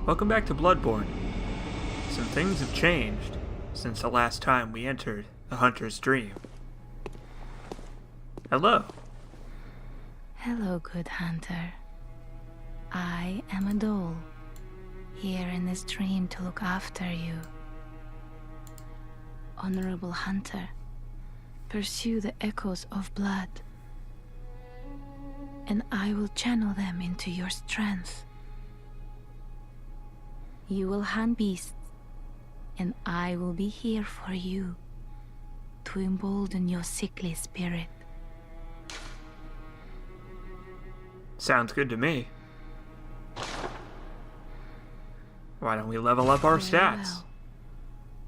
Welcome back to Bloodborne. Some things have changed since the last time we entered the Hunter's Dream. Hello. Hello, good hunter. I am a doll, here in this dream to look after you. Honorable hunter, pursue the echoes of blood, and I will channel them into your strength. You will hunt beasts, and I will be here for you to embolden your sickly spirit. Sounds good to me. Why don't we level up our Very stats? well.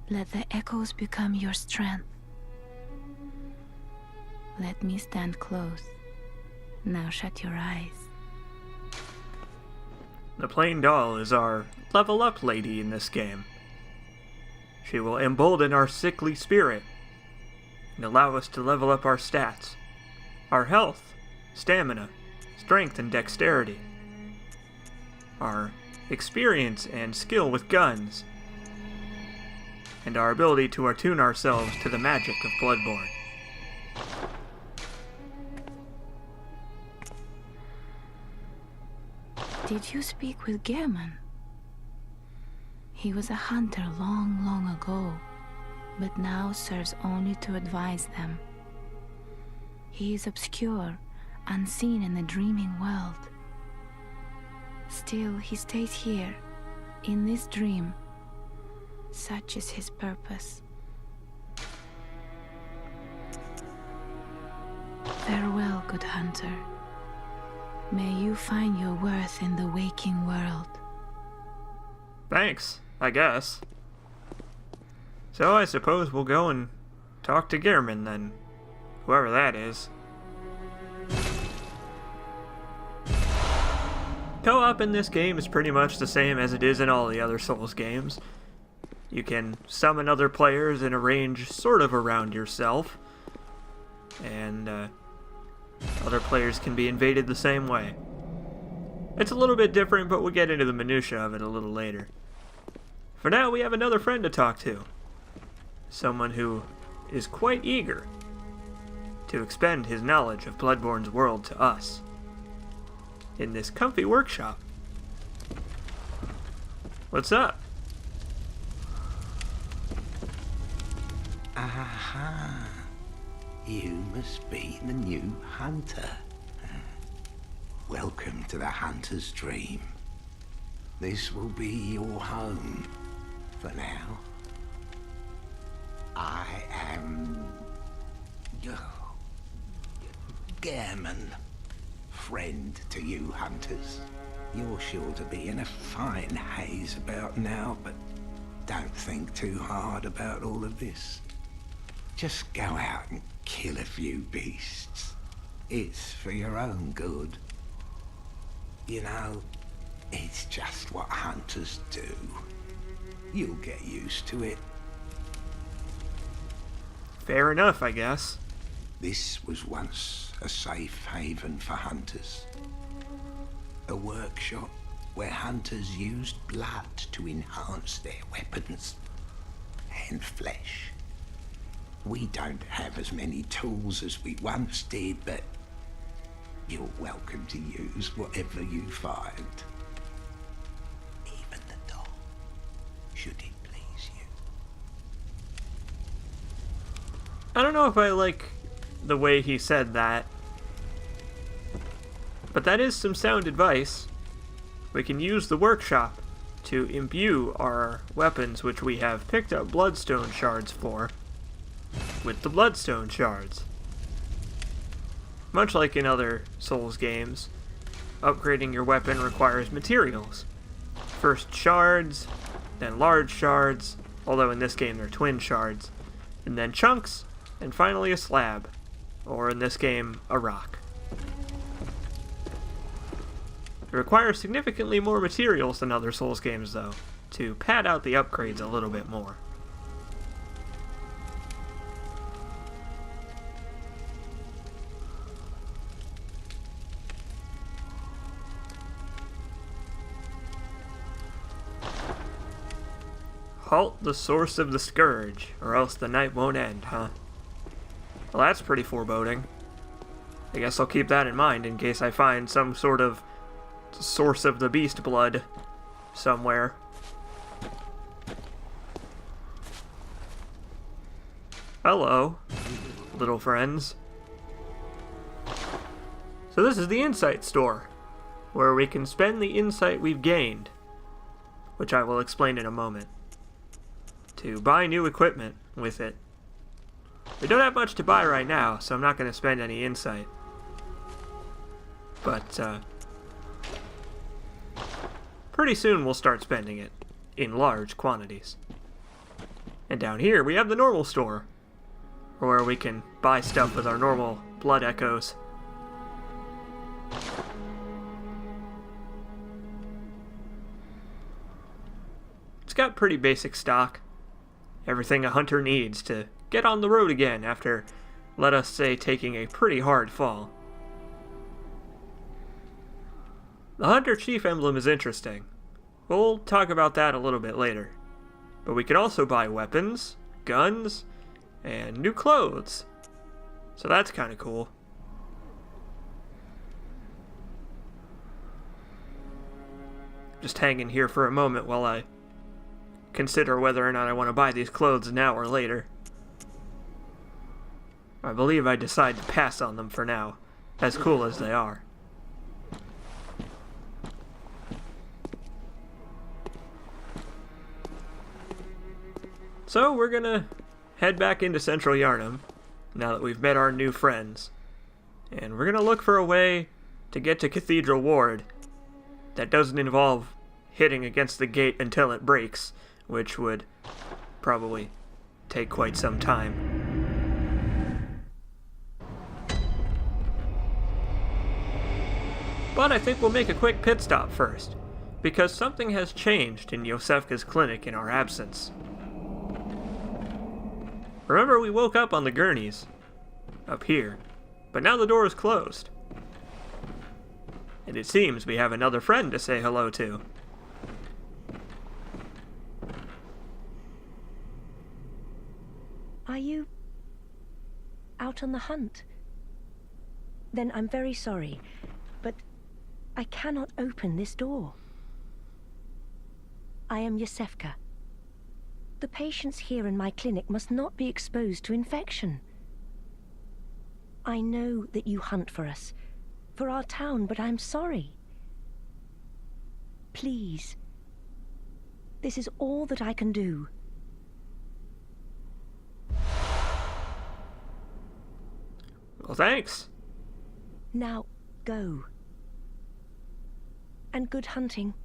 Let the echoes become your strength. Let me stand close. Now shut your eyes. The plain doll is our level up lady in this game. She will embolden our sickly spirit and allow us to level up our stats, our health, stamina, strength, and dexterity, our experience and skill with guns, and our ability to attune ourselves to the magic of Bloodborne. Did you speak with Gehrman? He was a hunter long, long ago, but now serves only to advise them. He is obscure, unseen in the dreaming world. Still, he stays here, in this dream. Such is his purpose. Farewell, good hunter. May you find your worth in the waking world. Thanks, I guess. So I suppose we'll go and talk to Gehrman then, whoever that is. Co-op in this game is pretty much the same as it is in all the other Souls games. You can summon other players in a range sort of around yourself, and other players can be invaded the same way. It's a little bit different, but we'll get into the minutiae of it a little later. For now, we have another friend to talk to. Someone who is quite eager to expend his knowledge of Bloodborne's world to us in this comfy workshop. What's up? Aha! You must be the new hunter. Welcome to the Hunter's Dream. This will be your home for now. I am Gehrman, friend to you hunters. You're sure to be in a fine haze about now, but don't think too hard about all of this. Just go out and kill a few beasts. It's for your own good. You know, it's just what hunters do. You'll get used to it. Fair enough, I guess. This was once a safe haven for hunters. A workshop where hunters used blood to enhance their weapons and flesh. We don't have as many tools as we once did, but you're welcome to use whatever you find. Even the doll, should it please you. I don't know if I like the way he said that, but that is some sound advice. We can use the workshop to imbue our weapons, which we have picked up bloodstone shards for, with the bloodstone shards. Much like in other Souls games, upgrading your weapon requires materials. First shards, then large shards, although in this game they're twin shards, and then chunks, and finally a slab, or in this game, a rock. It requires significantly more materials than other Souls games, though, to pad out the upgrades a little bit more. Halt the source of the scourge, or else the night won't end, huh? Well, that's pretty foreboding. I guess I'll keep that in mind in case I find some sort of source of the beast blood somewhere. Hello, little friends. So this is the insight store, where we can spend the insight we've gained, which I will explain in a moment, to buy new equipment with it. We don't have much to buy right now, so I'm not going to spend any insight. But, pretty soon we'll start spending it, in large quantities. And down here we have the normal store, where we can buy stuff with our normal blood echoes. It's got pretty basic stock. Everything a hunter needs to get on the road again after, let us say, taking a pretty hard fall. The Hunter Chief emblem is interesting. We'll talk about that a little bit later. But we can also buy weapons, guns, and new clothes. So that's kind of cool. Just hanging here for a moment while I consider whether or not I want to buy these clothes now or later. I believe I decide to pass on them for now, as cool as they are. So we're gonna head back into Central Yharnam, now that we've met our new friends. And we're gonna look for a way to get to Cathedral Ward that doesn't involve hitting against the gate until it breaks, which would probably take quite some time. But I think we'll make a quick pit stop first, because something has changed in Yosefka's clinic in our absence. Remember, we woke up on the gurneys, up here, but now the door is closed. And it seems we have another friend to say hello to. Are you out on the hunt? Then I'm very sorry, but I cannot open this door. I am Yosefka. The patients here in my clinic must not be exposed to infection. I know that you hunt for us, for our town, but I'm sorry. Please. This is all that I can do. Well, thanks. Now, go. And good hunting.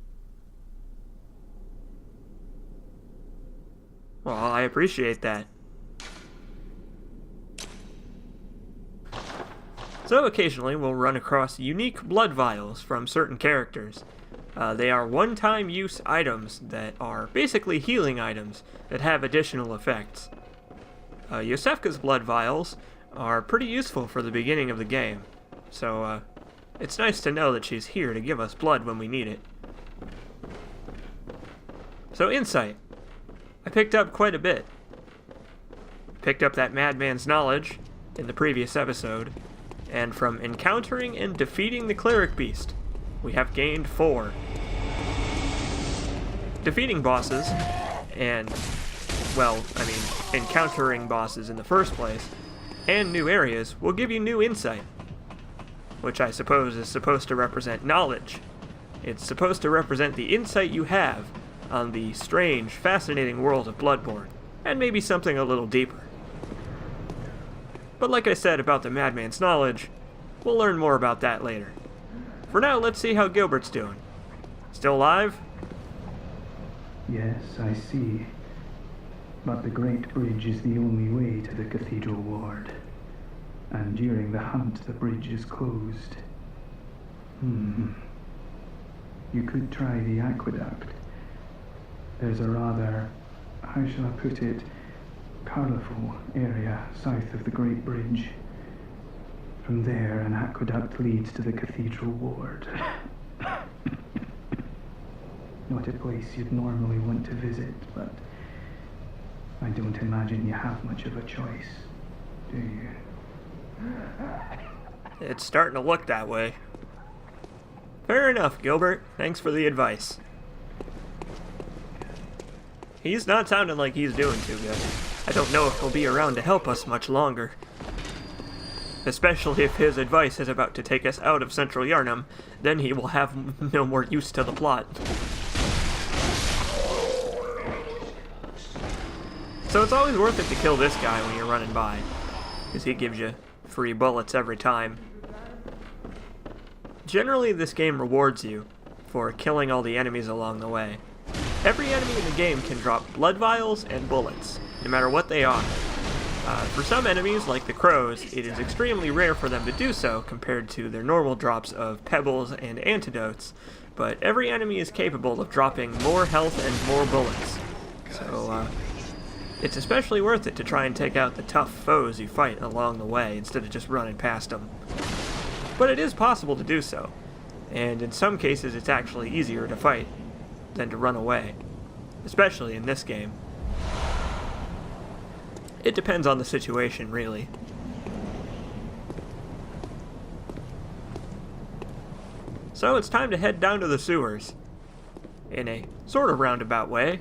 Well, I appreciate that. So occasionally we'll run across unique blood vials from certain characters. They are one-time use items that are basically healing items that have additional effects. Yosefka's blood vials are pretty useful for the beginning of the game, so it's nice to know that she's here to give us blood when we need it. So insight. I picked up quite a bit. Picked up that madman's knowledge in the previous episode, and from encountering and defeating the cleric beast, we have gained 4. Defeating bosses, and, well, I mean, encountering bosses in the first place, and new areas will give you new insight, which I suppose is supposed to represent knowledge. It's supposed to represent the insight you have on the strange, fascinating world of Bloodborne, and maybe something a little deeper. But like I said about the madman's knowledge, we'll learn more about that later. For now, let's see how Gilbert's doing. Still alive? Yes, I see. But the Great Bridge is the only way to the Cathedral Ward. And during the hunt, the bridge is closed. You could try the aqueduct. There's a rather, how shall I put it, colourful area south of the Great Bridge. From there, an aqueduct leads to the Cathedral Ward. Not a place you'd normally want to visit, but I don't imagine you have much of a choice, do you? It's starting to look that way. Fair enough, Gilbert. Thanks for the advice. He's not sounding like he's doing too good. I don't know if he'll be around to help us much longer. Especially if his advice is about to take us out of Central Yharnam, then he will have no more use to the plot. So it's always worth it to kill this guy when you're running by, because he gives you free bullets every time. Generally, this game rewards you for killing all the enemies along the way. Every enemy in the game can drop blood vials and bullets, no matter what they are. For some enemies, like the crows, it is extremely rare for them to do so compared to their normal drops of pebbles and antidotes, but every enemy is capable of dropping more health and more bullets. So, it's especially worth it to try and take out the tough foes you fight along the way instead of just running past them. But it is possible to do so, and in some cases it's actually easier to fight than to run away, especially in this game. It depends on the situation, really. So it's time to head down to the sewers, in a sort of roundabout way.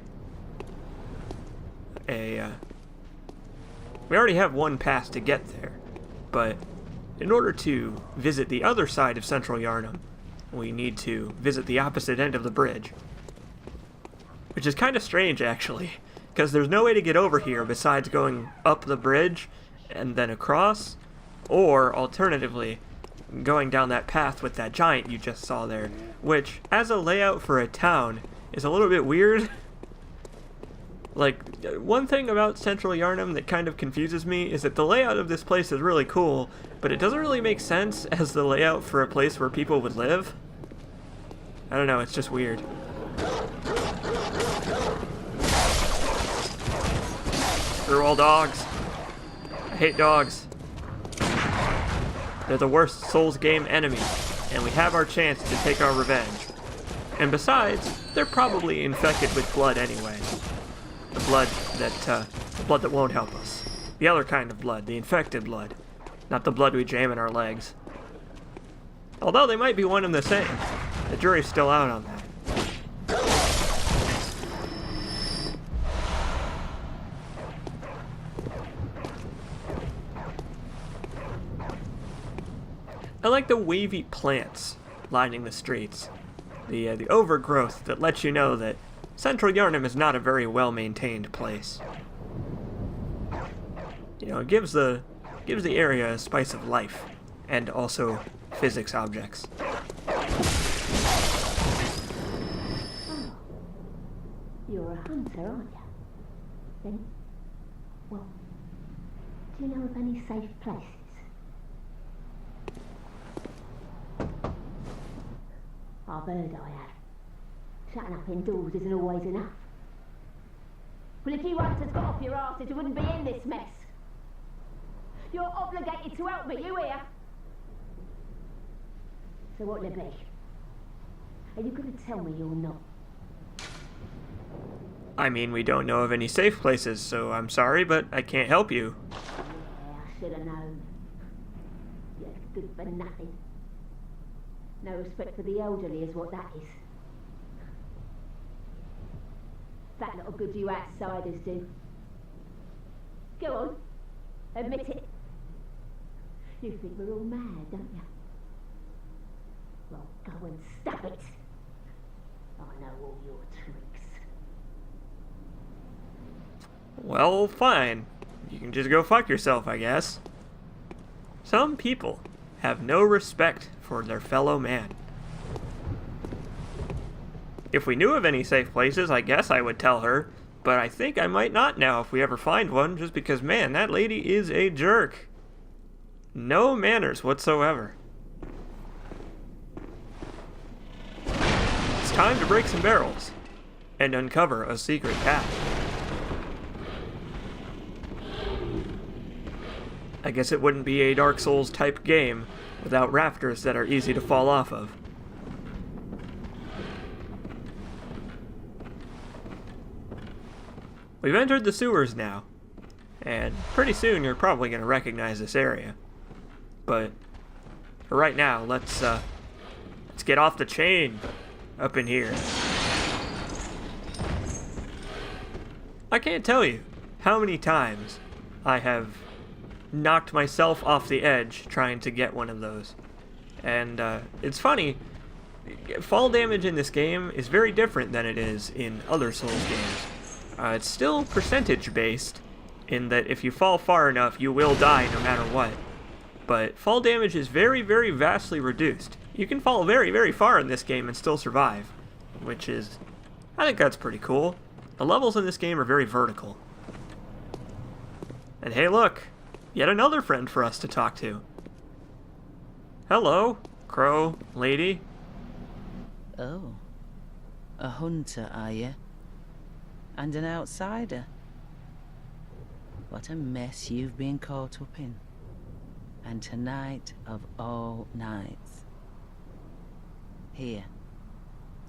We already have one pass to get there, but in order to visit the other side of Central Yharnam, we need to visit the opposite end of the bridge. Which is kind of strange, actually, because there's no way to get over here besides going up the bridge and then across, or alternatively, going down that path with that giant you just saw there, which, as a layout for a town, is a little bit weird. Like, one thing about Central Yharnam that kind of confuses me is that the layout of this place is really cool, but it doesn't really make sense as the layout for a place where people would live. I don't know, it's just weird. Screw all dogs. I hate dogs. They're the worst Souls game enemy, and we have our chance to take our revenge. And besides, they're probably infected with blood anyway. The blood that won't help us. The other kind of blood, the infected blood. Not the blood we jam in our legs. Although they might be one and the same. The jury's still out on that. I like the wavy plants lining the streets. The overgrowth that lets you know that Central Yharnam is not a very well-maintained place. You know, it gives the area a spice of life, and also physics objects. Oh, you're a hunter, aren't you? Then, well, do you know of any safe places? I've heard I have. Shutting up indoors isn't always enough. Well, if you hunters got off your arses, you wouldn't be in this mess. You're obligated to help me, you hear? So what'll it be? Are you going to tell me you're not? I mean, we don't know of any safe places, so I'm sorry, but I can't help you. Yeah, I should have known. You're good for nothing. No respect for the elderly is what that is. That little good you outsiders do. Go on, admit it. You think we're all mad, don't you? Well, go and stop it. I know all your tricks. Well, fine. You can just go fuck yourself, I guess. Some people have no respect for their fellow man. If we knew of any safe places, I guess I would tell her, but I think I might not now if we ever find one, just because, man, that lady is a jerk. No manners whatsoever. It's time to break some barrels and uncover a secret path. I guess it wouldn't be a Dark Souls type game without rafters that are easy to fall off of. we've entered the sewers now, and pretty soon you're probably going to recognize this area. But for right now, let's get off the chain up in here. I can't tell you how many times I have knocked myself off the edge trying to get one of those. And it's funny, fall damage in this game is very different than it is in other Souls games. It's still percentage based in that if you fall far enough, you will die no matter what. But fall damage is very, very vastly reduced. You can fall very, very far in this game and still survive, which is, I think that's pretty cool. The levels in this game are very vertical. And hey look, yet another friend for us to talk to. Hello, crow lady. Oh, a hunter, are you? And an outsider? What a mess you've been caught up in. And tonight of all nights. Here,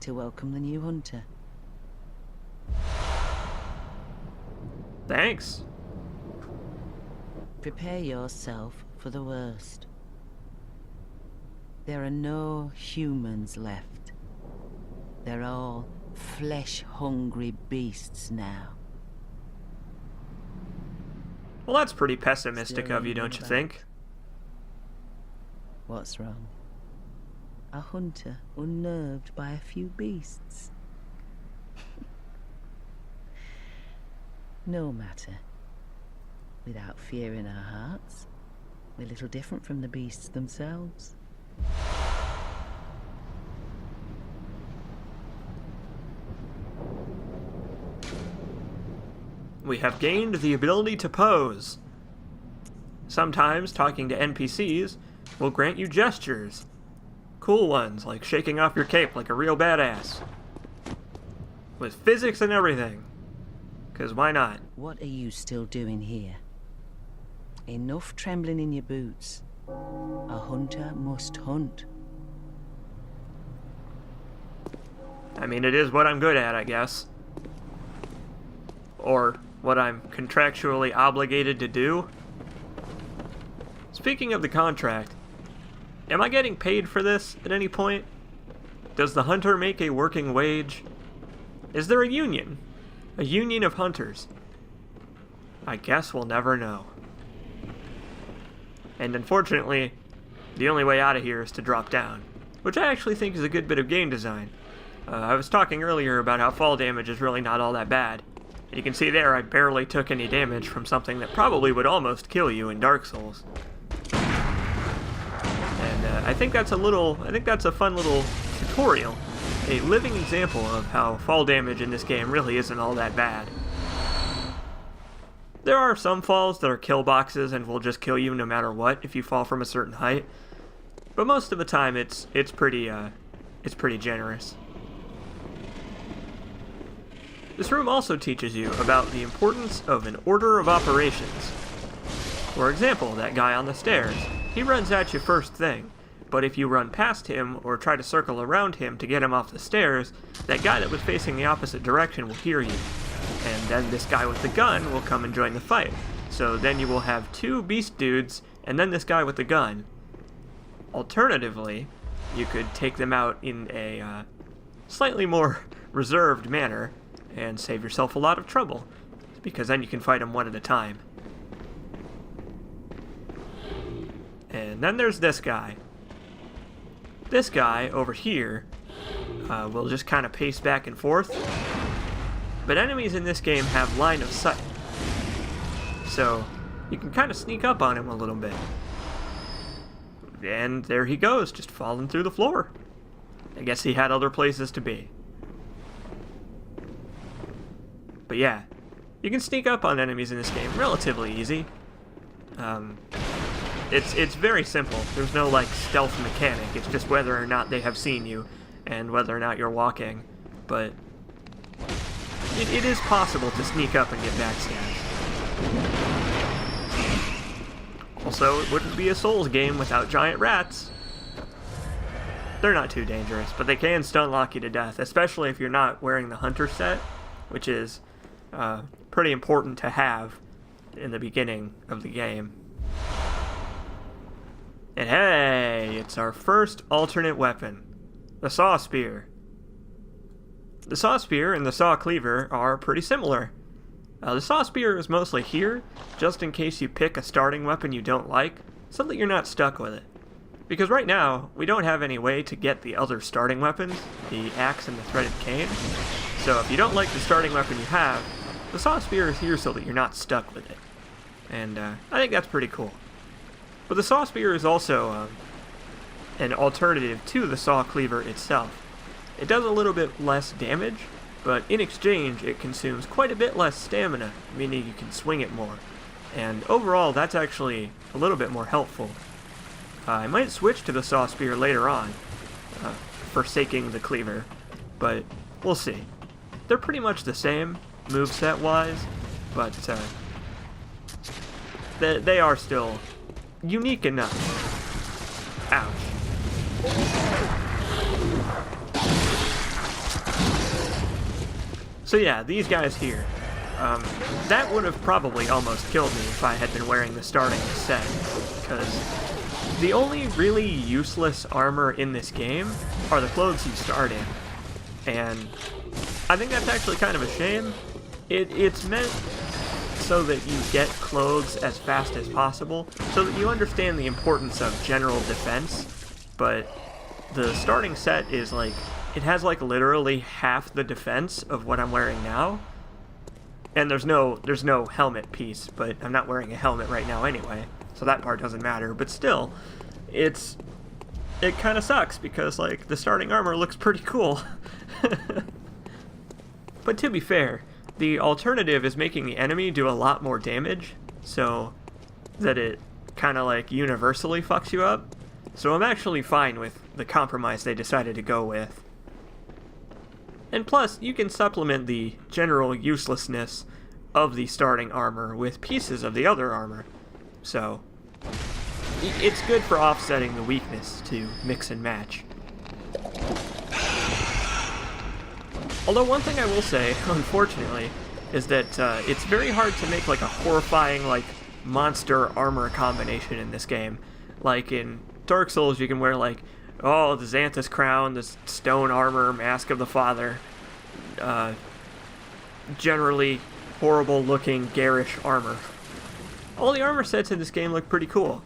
to welcome the new hunter. Thanks. Prepare yourself for the worst. There are no humans left. They're all flesh-hungry beasts now. Well, that's pretty pessimistic Still of you, don't you about think? What's wrong? A hunter unnerved by a few beasts? No matter. Without fear in our hearts, we're little different from the beasts themselves. We have gained the ability to pose. Sometimes talking to NPCs will grant you gestures. Cool ones, like shaking off your cape like a real badass. With physics and everything. 'Cause why not? What are you still doing here? Enough trembling in your boots. A hunter must hunt. I mean, it is what I'm good at, I guess. Or what I'm contractually obligated to do. Speaking of the contract, am I getting paid for this at any point? Does the hunter make a working wage? Is there a union? A union of hunters? I guess we'll never know. And unfortunately, the only way out of here is to drop down, which I actually think is a good bit of game design. I was talking earlier about how fall damage is really not all that bad. You can see there I barely took any damage from something that probably would almost kill you in Dark Souls. And I think that's a fun little tutorial, a living example of how fall damage in this game really isn't all that bad. There are some falls that are kill boxes and will just kill you no matter what if you fall from a certain height, but most of the time it's pretty generous. This room also teaches you about the importance of an order of operations. For example, that guy on the stairs. He runs at you first thing, but if you run past him or try to circle around him to get him off the stairs, that guy that was facing the opposite direction will hear you. And then this guy with the gun will come and join the fight. So then you will have two beast dudes, and then this guy with the gun. Alternatively, you could take them out in a slightly more reserved manner, and save yourself a lot of trouble, because then you can fight them one at a time. And then there's this guy. This guy over here will just kind of pace back and forth. But enemies in this game have line of sight, so you can kind of sneak up on him a little bit. And there he goes, just falling through the floor. I guess he had other places to be. But yeah, you can sneak up on enemies in this game relatively easy. It's very simple. There's no like stealth mechanic. It's just whether or not they have seen you and whether or not you're walking. But it is possible to sneak up and get backstabbed. Also, it wouldn't be a Souls game without giant rats. They're not too dangerous, but they can stun lock you to death, especially if you're not wearing the hunter set, which is pretty important to have in the beginning of the game. And hey, it's our first alternate weapon, the Saw Spear. The Saw Spear and the Saw Cleaver are pretty similar. The Saw Spear is mostly here, just in case you pick a starting weapon you don't like, so that you're not stuck with it. Because right now, we don't have any way to get the other starting weapons, the axe and the threaded cane. So if you don't like the starting weapon you have, the Saw Spear is here so that you're not stuck with it. And I think that's pretty cool. But the Saw Spear is also an alternative to the Saw Cleaver itself. It does a little bit less damage, but in exchange it consumes quite a bit less stamina, meaning you can swing it more. And overall, that's actually a little bit more helpful. I might switch to the Saw Spear later on, forsaking the Cleaver, but we'll see. They're pretty much the same, moveset-wise, but they are still unique enough. Ouch. So yeah, these guys here. That would have probably almost killed me if I had been wearing the starting set, because the only really useless armor in this game are the clothes you start in. And I think that's actually kind of a shame. It's meant so that you get clothes as fast as possible, so that you understand the importance of general defense, but the starting set is like, it has like literally half the defense of what I'm wearing now. And there's no helmet piece, but I'm not wearing a helmet right now anyway, so that part doesn't matter. But still, it kind of sucks because like the starting armor looks pretty cool. But to be fair, the alternative is making the enemy do a lot more damage, so that it kind of like universally fucks you up. So I'm actually fine with the compromise they decided to go with. And plus, you can supplement the general uselessness of the starting armor with pieces of the other armor. So it's good for offsetting the weakness to mix and match. Although one thing I will say, unfortunately, is that it's very hard to make like a horrifying like monster armor combination in this game. Like in Dark Souls, you can wear like, oh, the Xanthus crown, the stone armor, Mask of the Father, generally horrible looking garish armor. All the armor sets in this game look pretty cool,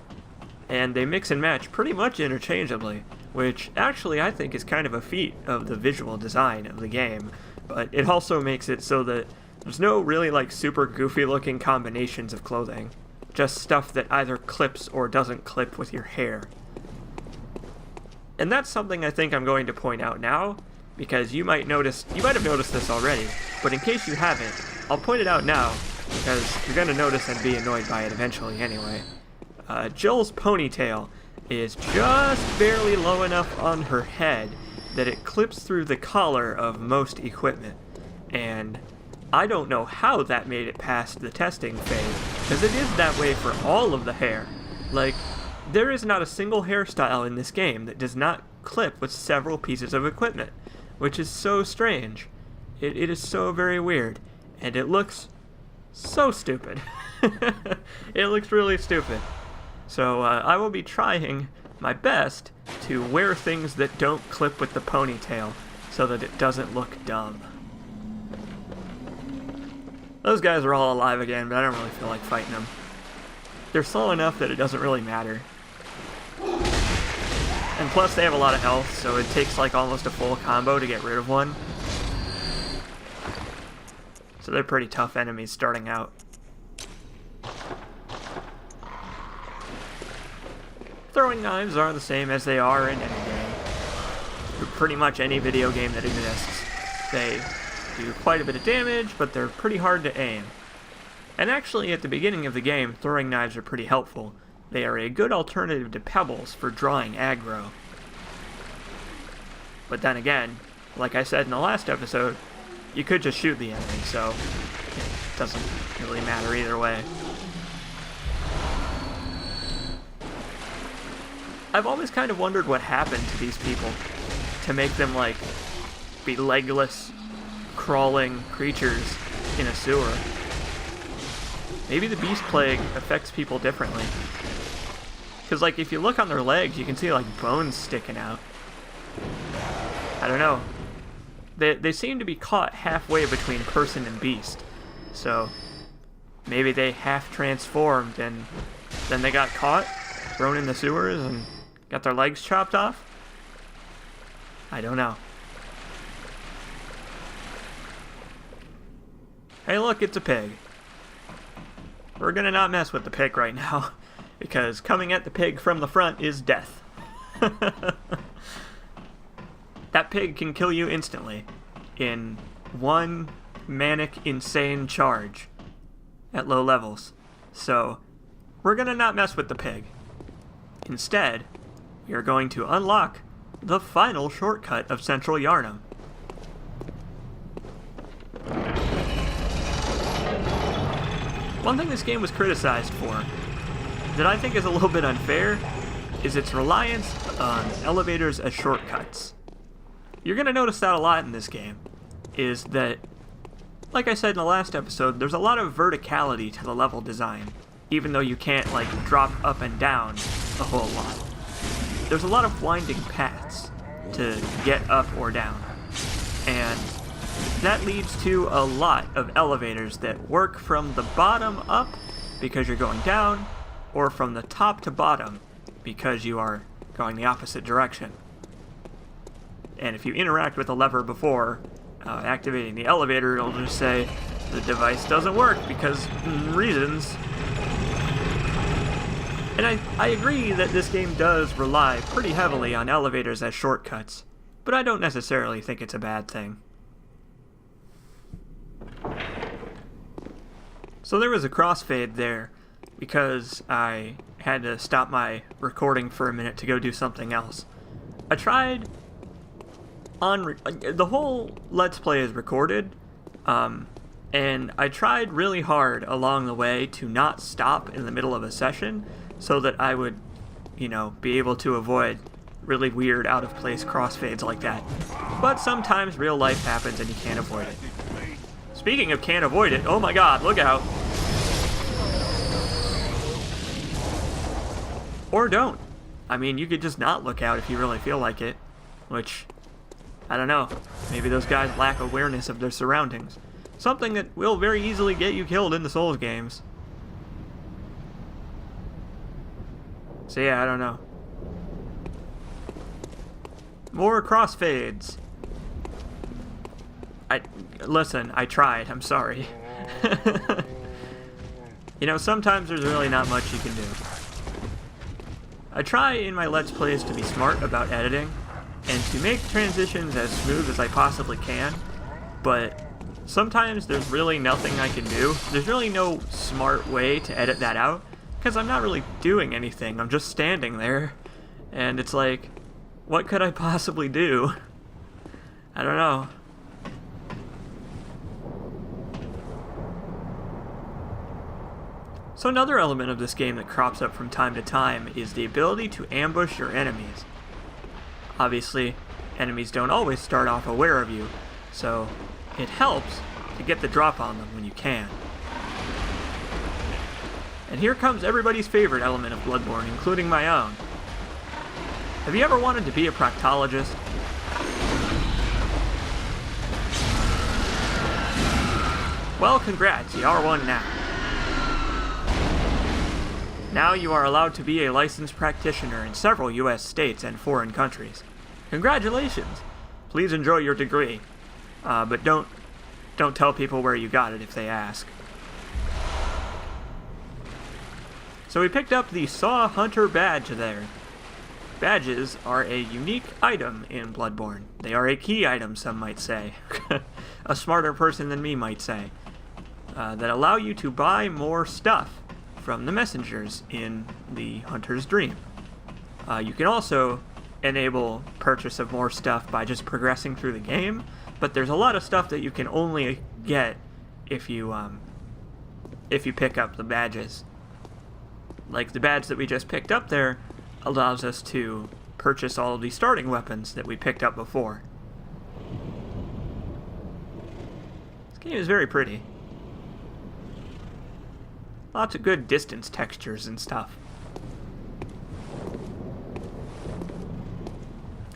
and they mix and match pretty much interchangeably, which actually I think is kind of a feat of the visual design of the game, but it also makes it so that there's no really like super goofy looking combinations of clothing, just stuff that either clips or doesn't clip with your hair. And that's something I think I'm going to point out now, because you might have noticed this already, but in case you haven't, I'll point it out now, because you're going to notice and be annoyed by it eventually anyway. Jill's ponytail is just barely low enough on her head that it clips through the collar of most equipment, and I don't know how that made it past the testing phase, because it is that way for all of the hair. Like, there is not a single hairstyle in this game that does not clip with several pieces of equipment, which is so strange. It is so very weird, and it looks so stupid. It looks really stupid. So I will be trying my best to wear things that don't clip with the ponytail so that it doesn't look dumb. Those guys are all alive again, but I don't really feel like fighting them. They're slow enough that it doesn't really matter. And plus they have a lot of health, so it takes like almost a full combo to get rid of one. So they're pretty tough enemies starting out. Throwing knives are the same as they are in any game. Pretty much any video game that exists. They do quite a bit of damage, but they're pretty hard to aim. And actually, at the beginning of the game, throwing knives are pretty helpful. They are a good alternative to pebbles for drawing aggro. But then again, like I said in the last episode, you could just shoot the enemy, so it doesn't really matter either way. I've always kind of wondered what happened to these people to make them, like, be legless, crawling creatures in a sewer. Maybe the beast plague affects people differently. Because, like, if you look on their legs, you can see, like, bones sticking out. I don't know. They seem to be caught halfway between person and beast. So, maybe they half transformed and then they got caught, thrown in the sewers, and got their legs chopped off? I don't know. Hey look, it's a pig. We're gonna not mess with the pig right now, because coming at the pig from the front is death. That pig can kill you instantly, in one manic, insane charge, at low levels. So, we're gonna not mess with the pig. Instead, we are going to unlock the final shortcut of Central Yharnam. One thing this game was criticized for, that I think is a little bit unfair, is its reliance on elevators as shortcuts. You're going to notice that a lot in this game, is that, like I said in the last episode, there's a lot of verticality to the level design, even though you can't, like, drop up and down a whole lot. There's a lot of winding paths to get up or down, and that leads to a lot of elevators that work from the bottom up because you're going down, or from the top to bottom because you are going the opposite direction. And if you interact with the lever before activating the elevator, it'll just say the device doesn't work because reasons. And I agree that this game does rely pretty heavily on elevators as shortcuts, but I don't necessarily think it's a bad thing. So there was a crossfade there because I had to stop my recording for a minute to go do something else. I tried the whole Let's Play is recorded, and I tried really hard along the way to not stop in the middle of a session so that I would, be able to avoid really weird out-of-place crossfades like that. But sometimes real life happens and you can't avoid it. Speaking of can't avoid it, oh my god, look out! Or don't. I mean, you could just not look out if you really feel like it, which, I don't know, maybe those guys lack awareness of their surroundings. Something that will very easily get you killed in the Souls games. So yeah, I don't know. More crossfades. Listen, I tried, I'm sorry. Sometimes there's really not much you can do. I try in my Let's Plays to be smart about editing, and to make transitions as smooth as I possibly can, but sometimes there's really nothing I can do. There's really no smart way to edit that out, because I'm not really doing anything, I'm just standing there, and it's like, what could I possibly do? I don't know. So another element of this game that crops up from time to time is the ability to ambush your enemies. Obviously, enemies don't always start off aware of you, so it helps to get the drop on them when you can. And here comes everybody's favorite element of Bloodborne, including my own. Have you ever wanted to be a proctologist? Well, congrats, you are one now. Now you are allowed to be a licensed practitioner in several US states and foreign countries. Congratulations! Please enjoy your degree. But don't tell people where you got it if they ask. So we picked up the Saw Hunter badge there. Badges are a unique item in Bloodborne. They are a key item, some might say. A smarter person than me might say. That allow you to buy more stuff from the messengers in the Hunter's Dream. You can also enable purchase of more stuff by just progressing through the game, but there's a lot of stuff that you can only get if you pick up the badges. Like the badge that we just picked up there allows us to purchase all of the starting weapons that we picked up before. This game is very pretty. Lots of good distance textures and stuff.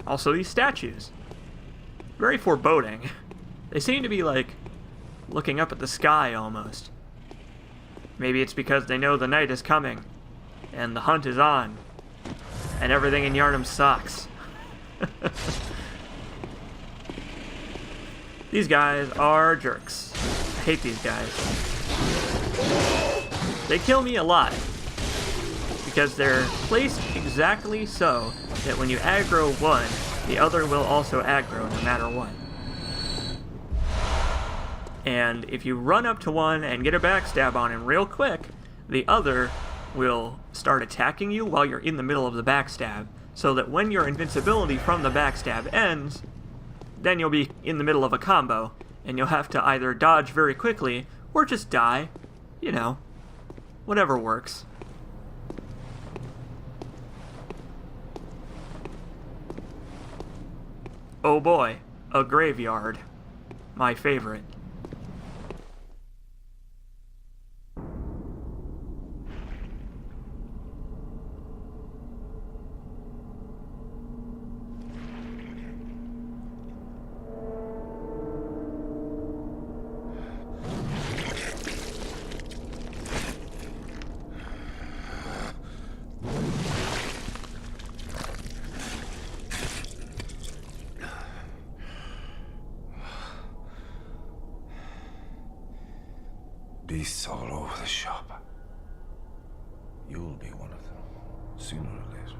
Also, these statues. Very foreboding. They seem to be, like, looking up at the sky, almost. Maybe it's because they know the night is coming, and the hunt is on, and everything in Yharnam sucks. These guys are jerks. I hate these guys. They kill me a lot, because they're placed exactly so that when you aggro one, the other will also aggro no matter what. And if you run up to one and get a backstab on him real quick, the other will start attacking you while you're in the middle of the backstab, so that when your invincibility from the backstab ends, then you'll be in the middle of a combo, and you'll have to either dodge very quickly, or just die. You know, whatever works. Oh boy, a graveyard. My favorite. Beasts all over the shop. You'll be one of them, sooner or later.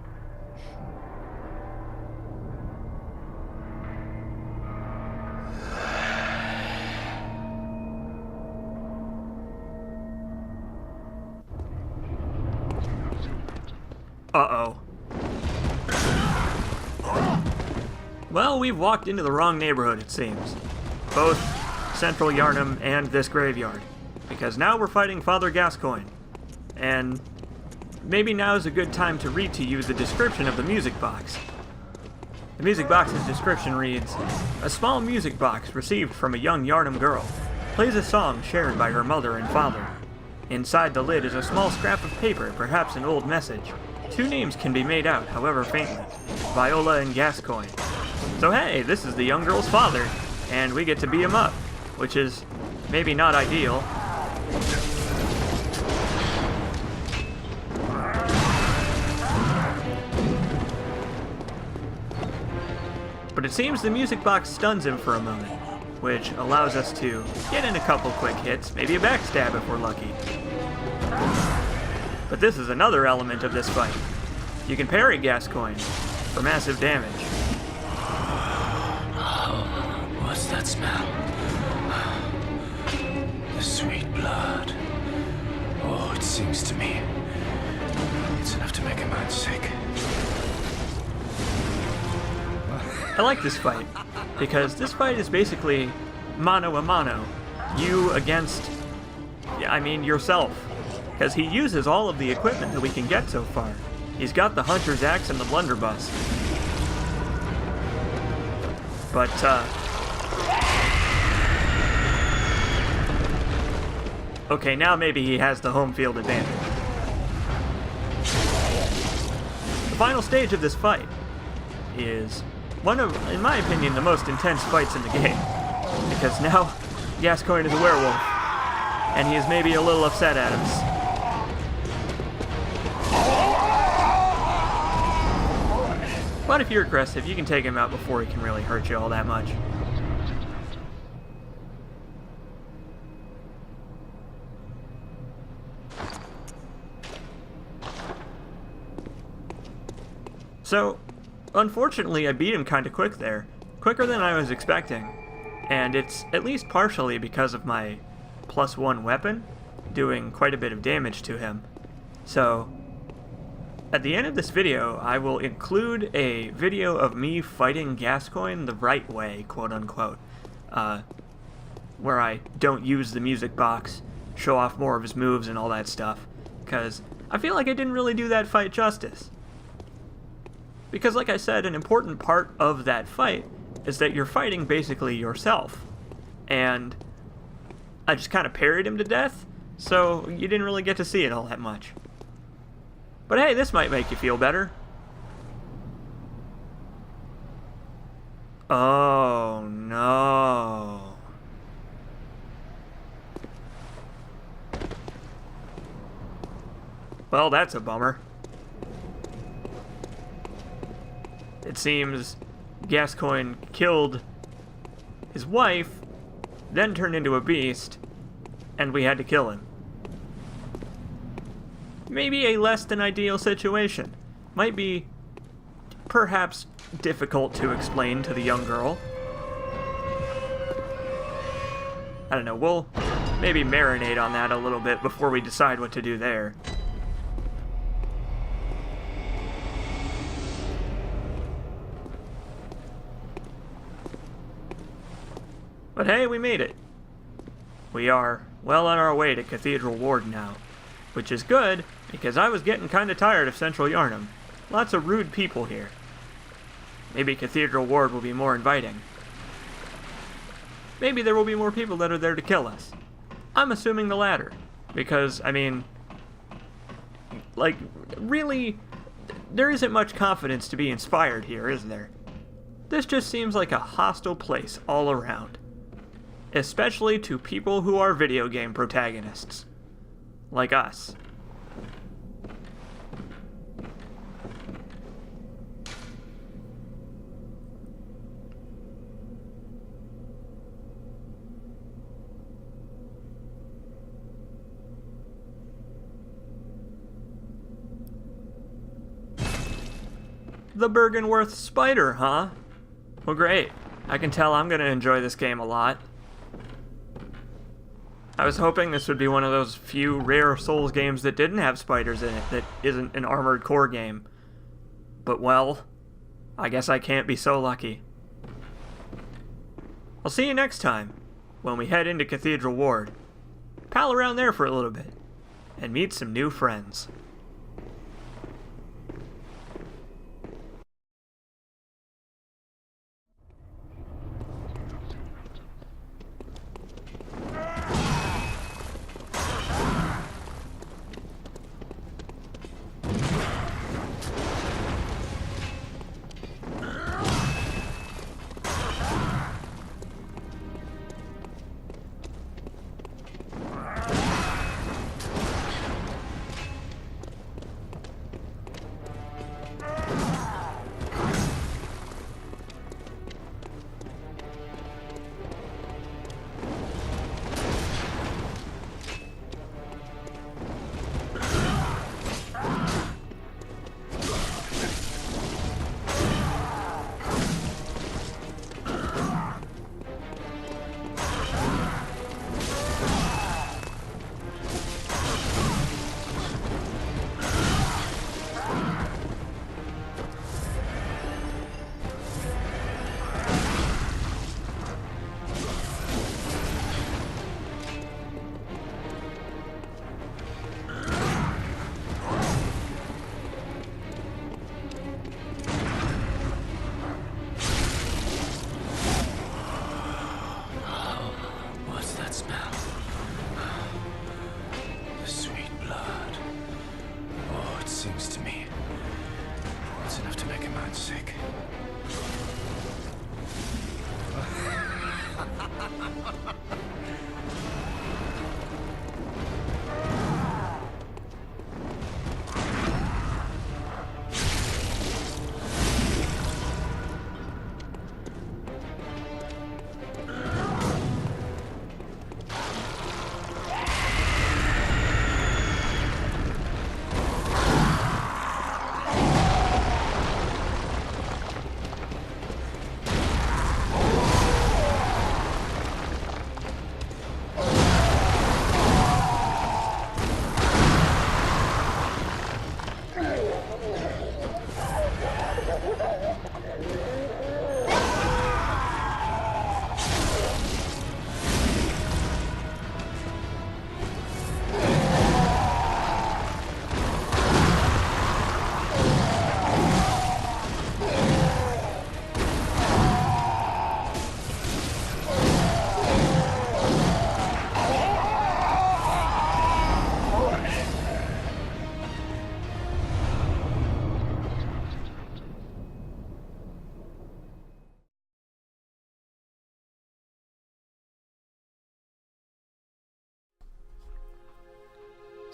Uh-oh. Well, we've walked into the wrong neighborhood, it seems. Both Central Yharnam and this graveyard. Because now we're fighting Father Gascoigne. And maybe now is a good time to read to you the description of the music box. The music box's description reads, "A small music box received from a young Yharnam girl plays a song shared by her mother and father. Inside the lid is a small scrap of paper, perhaps an old message. Two names can be made out, however faintly, Viola and Gascoigne. So hey, this is the young girl's father, and we get to beat him up, which is maybe not ideal. But it seems the music box stuns him for a moment, which allows us to get in a couple quick hits, maybe a backstab if we're lucky. But this is another element of this fight. You can parry Gascoigne for massive damage. What's that smell? The sweet blood. Oh, it seems to me it's enough to make a man sick. I like this fight, because this fight is basically mano a mano. You against, yourself. Because he uses all of the equipment that we can get so far. He's got the Hunter's Axe and the Blunderbuss. But, okay, now maybe he has the home field advantage. The final stage of this fight is one of, in my opinion, the most intense fights in the game. Because now, Gascoigne is a werewolf, and he is maybe a little upset at us. But if you're aggressive, you can take him out before he can really hurt you all that much. So, unfortunately, I beat him kind of quick there. Quicker than I was expecting. And it's at least partially because of my +1 weapon doing quite a bit of damage to him. So, at the end of this video, I will include a video of me fighting Gascoigne the right way, quote-unquote, where I don't use the music box, show off more of his moves and all that stuff, because I feel like I didn't really do that fight justice. Because like I said, an important part of that fight is that you're fighting basically yourself, and I just kind of parried him to death, so you didn't really get to see it all that much. But hey, this might make you feel better. Oh no. Well, that's a bummer. It seems Gascoigne killed his wife, then turned into a beast, and we had to kill him. Maybe a less than ideal situation. Might be perhaps difficult to explain to the young girl. I don't know, we'll maybe marinate on that a little bit before we decide what to do there. But hey, we made it. We are well on our way to Cathedral Ward now, which is good because I was getting kind of tired of Central Yharnam. Lots of rude people here. Maybe Cathedral Ward will be more inviting. Maybe there will be more people that are there to kill us. I'm assuming the latter, because, I mean, like, really, there isn't much confidence to be inspired here, is there? This just seems like a hostile place all around. Especially to people who are video game protagonists. Like us. The Bergenworth spider, huh? Well, great. I can tell I'm gonna enjoy this game a lot. I was hoping this would be one of those few rare Souls games that didn't have spiders in it, that isn't an Armored Core game. But well, I guess I can't be so lucky. I'll see you next time, when we head into Cathedral Ward. Pal around there for a little bit, and meet some new friends.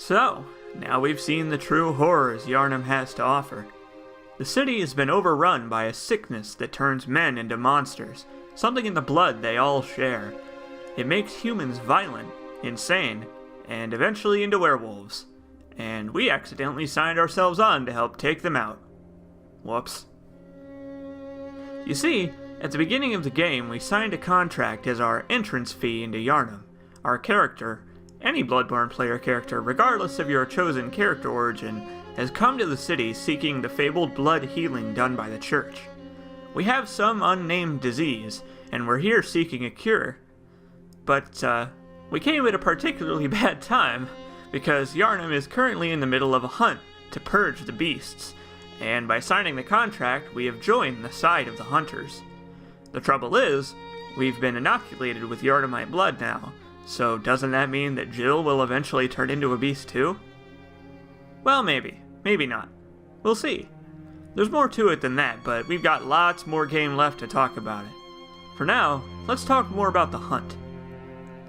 So, now we've seen the true horrors Yharnam has to offer. The city has been overrun by a sickness that turns men into monsters, something in the blood they all share. It makes humans violent, insane, and eventually into werewolves. And we accidentally signed ourselves on to help take them out. Whoops. You see, at the beginning of the game, we signed a contract as our entrance fee into Yharnam. Our character, any Bloodborne player character, regardless of your chosen character origin, has come to the city seeking the fabled blood healing done by the church. We have some unnamed disease, and we're here seeking a cure. But, we came at a particularly bad time, because Yharnam is currently in the middle of a hunt to purge the beasts, and by signing the contract, we have joined the side of the hunters. The trouble is, we've been inoculated with Yharnamite blood now, so doesn't that mean that Jill will eventually turn into a beast too? Well, maybe. Maybe not. We'll see. There's more to it than that, but we've got lots more game left to talk about it. For now, let's talk more about the hunt.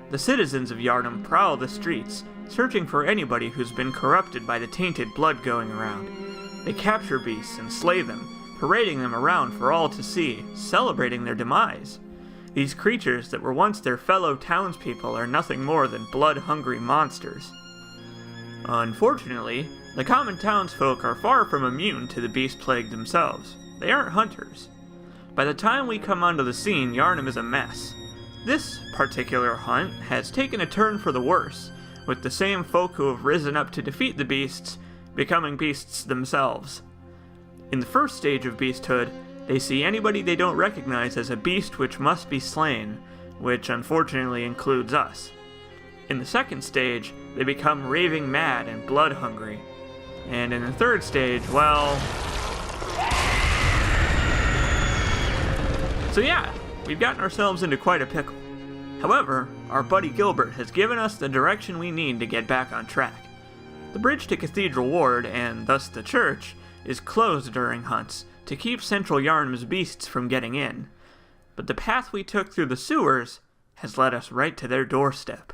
The citizens of Yharnam prowl the streets, searching for anybody who's been corrupted by the tainted blood going around. They capture beasts and slay them, parading them around for all to see, celebrating their demise. These creatures that were once their fellow townspeople are nothing more than blood-hungry monsters. Unfortunately, the common townsfolk are far from immune to the beast plague themselves. They aren't hunters. By the time we come onto the scene, Yharnam is a mess. This particular hunt has taken a turn for the worse, with the same folk who have risen up to defeat the beasts becoming beasts themselves. In the first stage of beasthood, they see anybody they don't recognize as a beast which must be slain, which unfortunately includes us. In the second stage, they become raving mad and blood-hungry. And in the third stage, well... So yeah, we've gotten ourselves into quite a pickle. However, our buddy Gilbert has given us the direction we need to get back on track. The bridge to Cathedral Ward, and thus the church, is closed during hunts to keep Central Yharnam's beasts from getting in. But the path we took through the sewers has led us right to their doorstep.